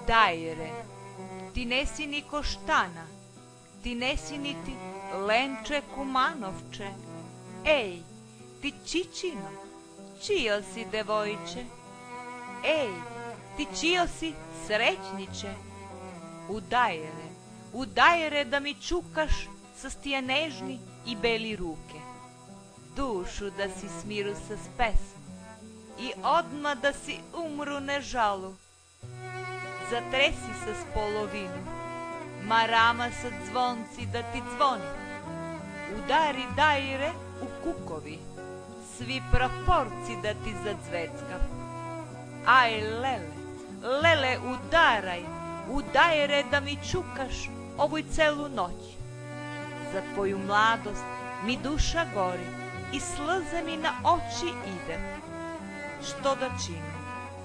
Udajere, ti nesi ni Koštana, ti nesi niti Lenče Kumanovče. Ej, ti Čičino, čio si devojče? Ej, ti čio si srećniče? Udajere, udajere da mi čukaš sa stije nežni i beli ruke, dušu da si smiru sa pesmom i odma da si umru ne žalu. Zatresi se s polovinu, marama sa zvonci da ti zvoni, udari dajre u kukovi, svi praporci da ti zadzvecka. Aj lele, lele udaraj, udajre da mi čukaš ovu celu noć. Za tvoju mladost mi duša gori i slze mi na oči ide. Što da činim,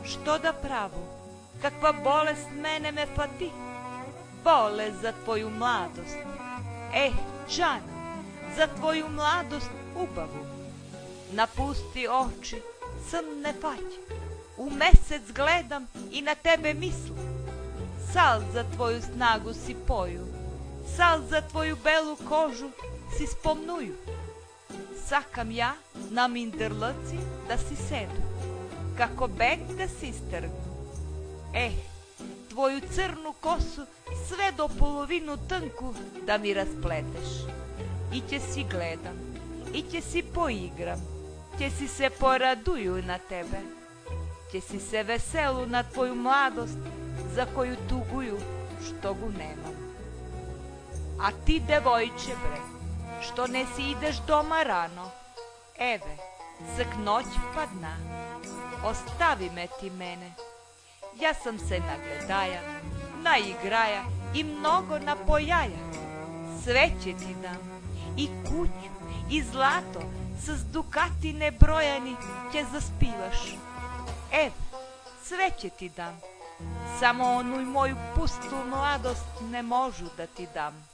što da pravu, kakva bolest mene me fati? Bolest za tvoju mladost, Džana, za tvoju mladost ubavu. Napusti oči, san ne fać, u mesec gledam i na tebe mislim. Sal za tvoju snagu si poju, sal za tvoju belu kožu si spomnuju. Sakam ja na mindrlci da si sedu, kako bek da si strgnu. Tvoju crnu kosu sve do polovinu tnku da mi raspleteš. Iće si gledam, iće si poigram, će si se poraduju na tebe, će si se veselu na tvoju mladost za koju tuguju što gu nemam. A ti devojče bre, što ne si ideš doma rano, eve, sak noć padna, ostavi me ti mene. Ja sam se nagledaja, naigraja i mnogo napojaja. Sve će ti dam, i kuću, i zlato, s dukati nebrojani će zaspivaš. Evo, sve će ti dam, samo onu moju pustu mladost ne možu da ti dam.